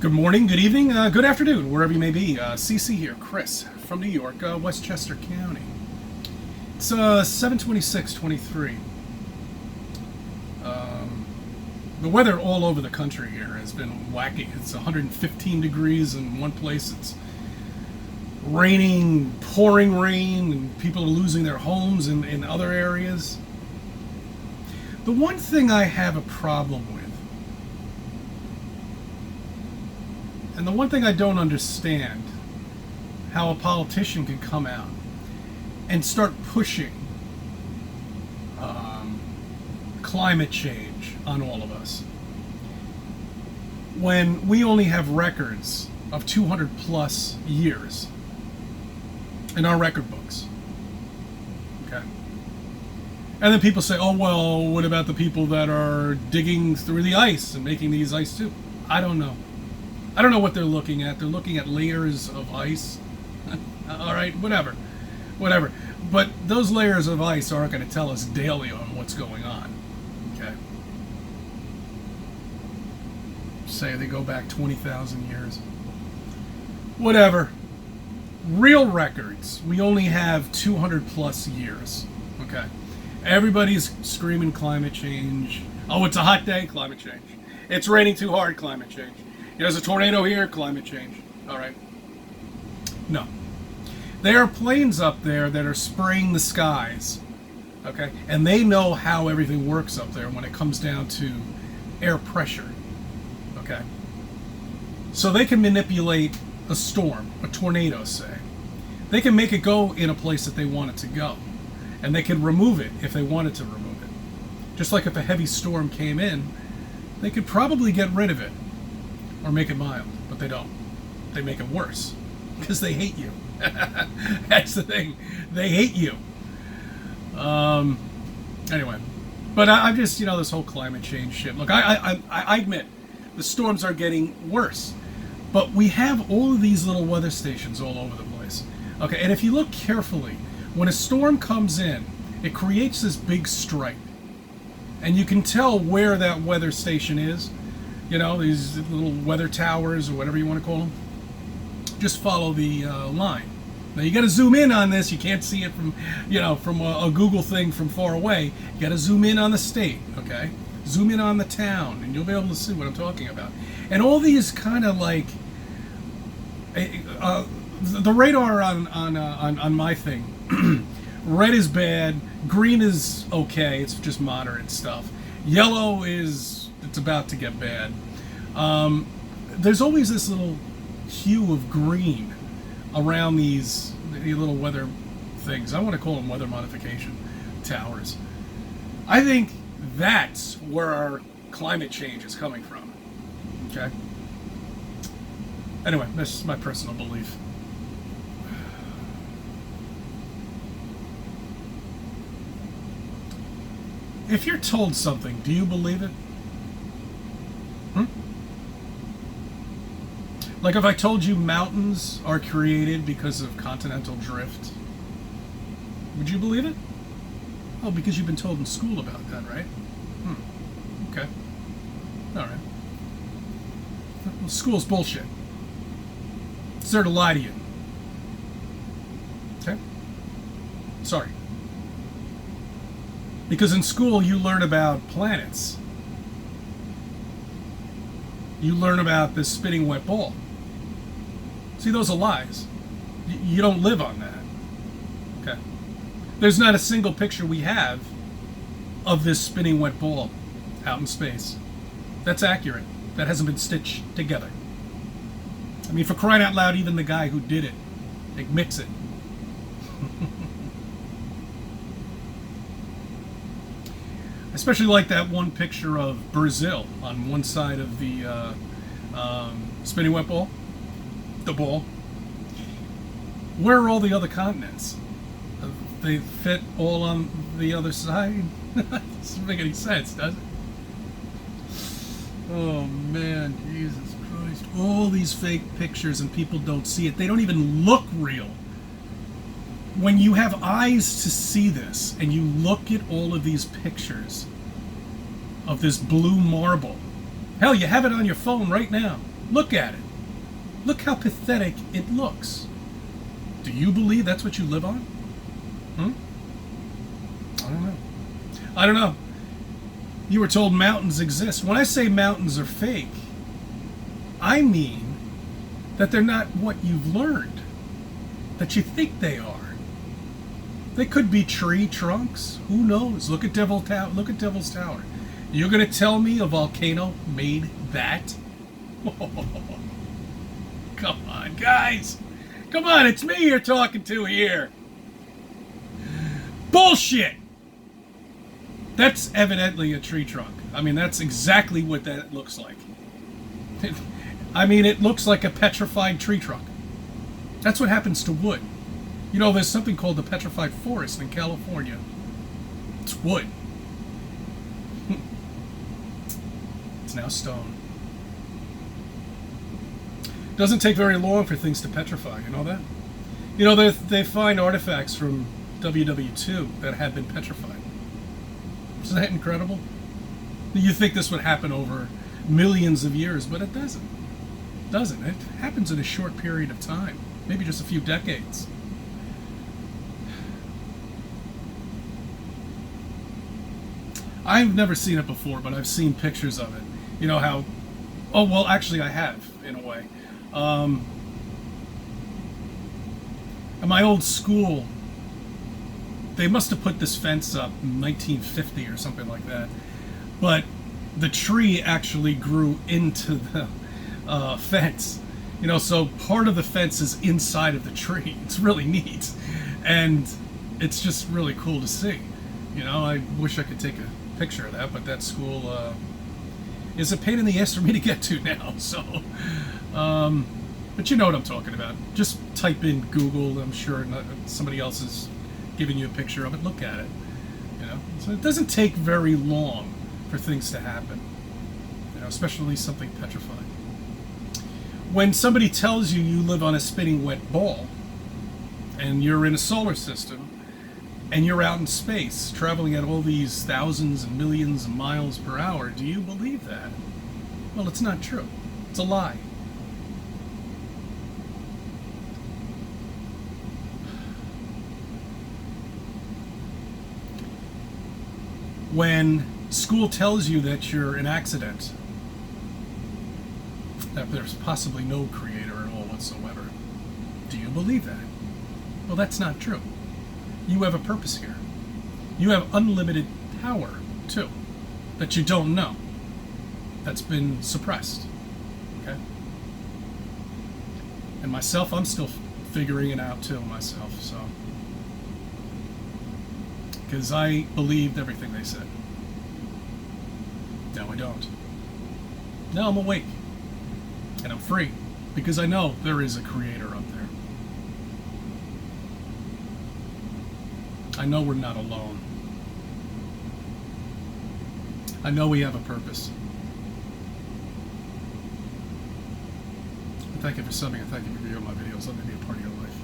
Good morning, good evening, good afternoon, wherever you may be. CC here, Chris from New York, Westchester County. It's 7:26:23. The weather all over the country here has been wacky. It's 115 degrees in one place. It's raining, pouring rain, and people are losing their homes in other areas. The one thing I have a problem with, and the one thing I don't understand, how a politician can come out and start pushing climate change on all of us when we only have records of 200 plus years in our record books. Okay. And then people say, oh, well, what about the people that are digging through the ice and making these ice too? I don't know. I don't know what they're looking at. They're looking at layers of ice. All right, whatever. But those layers of ice aren't going to tell us daily on what's going on. Okay. Say they go back 20,000 years. Whatever. Real records, we only have 200 plus years. Okay. Everybody's screaming climate change. Oh, it's a hot day, climate change. It's raining too hard, climate change. There's a tornado here, climate change. All right. No. There are planes up there that are spraying the skies. Okay? And they know how everything works up there when it comes down to air pressure. Okay? So they can manipulate a storm, a tornado, say. They can make it go in a place that they want it to go. And they can remove it if they wanted to remove it. Just like if a heavy storm came in, they could probably get rid of it. Or make it mild, but they don't. They make it worse because they hate you. That's the thing. They hate you. Anyway, but I'm just, this whole climate change shit. Look, I admit the storms are getting worse, but we have all of these little weather stations all over the place. Okay, and if you look carefully, when a storm comes in, it creates this big stripe, and you can tell where that weather station is. These little weather towers or whatever you want to call them. Just follow the line. Now you got to zoom in on this. You can't see it from a Google thing from far away. You got to zoom in on the state, okay? Zoom in on the town, and you'll be able to see what I'm talking about. And all these kind of like the radar on my thing. Red is bad. Green is okay. It's just moderate stuff. Yellow it's about to get bad. There's always this little hue of green around these little weather things. I want to call them weather modification towers. I think that's where our climate change is coming from. Okay? Anyway, that's my personal belief. If you're told something, do you believe it? Like if I told you mountains are created because of continental drift, would you believe it? Oh, because you've been told in school about that, right? Okay. All right. Well, school's bullshit. It's there to lie to you. Okay? Sorry. Because in school you learn about planets. You learn about this spinning wet ball. See, those are lies. You don't live on that. Okay. There's not a single picture we have of this spinning wet ball out in space. That's accurate. That hasn't been stitched together. I mean, for crying out loud, even the guy who did it, admits it. I especially like that one picture of Brazil on one side of the spinning wet ball. The ball. Where are all the other continents? They fit all on the other side? Doesn't make any sense, does it? Oh man, Jesus Christ. All these fake pictures and people don't see it. They don't even look real. When you have eyes to see this and you look at all of these pictures of this blue marble, hell, you have it on your phone right now. Look at it. Look how pathetic it looks. Do you believe that's what you live on? Hmm? I don't know. I don't know. You were told mountains exist. When I say mountains are fake, I mean that they're not what you've learned, that you think they are. They could be tree trunks. Who knows? Look at Devil's Tower. You're going to tell me a volcano made that? Come on, guys. Come on, it's me you're talking to here. Bullshit! That's evidently a tree trunk. I mean, that's exactly what that looks like. I mean, it looks like a petrified tree trunk. That's what happens to wood. You know, there's something called the petrified forest in California. It's wood. It's now stone. Doesn't take very long for things to petrify, you know that? You know, they find artifacts from WW2 that have been petrified. Isn't that incredible? You think this would happen over millions of years, but it doesn't. It doesn't. It happens in a short period of time, maybe just a few decades. I've never seen it before, but I've seen pictures of it. You know how... Oh, well, actually I have, in a way. At my old school, they must have put this fence up in 1950 or something like that. But the tree actually grew into the fence. You know, so part of the fence is inside of the tree. It's really neat. And it's just really cool to see. You know, I wish I could take a picture of that, but that school is a pain in the ass for me to get to now. So, but you know what I'm talking about. Just type in Google. I'm sure somebody else is giving you a picture of it. Look at it. You know, so it doesn't take very long for things to happen. You know, especially something petrified. When somebody tells you you live on a spinning wet ball, and you're in a solar system, and you're out in space, traveling at all these thousands and millions of miles per hour, do you believe that? Well, it's not true. It's a lie. When school tells you that you're an accident, that there's possibly no creator at all whatsoever, do you believe that? Well, that's not true. You have a purpose here. You have unlimited power, too, that you don't know. That's been suppressed. Okay? And myself, I'm still figuring it out, too, myself, so. Because I believed everything they said. Now I don't. Now I'm awake. And I'm free. Because I know there is a creator up there. I know we're not alone. I know we have a purpose. I thank you for subbing, and thank you for viewing my videos. Let me be a part of your life.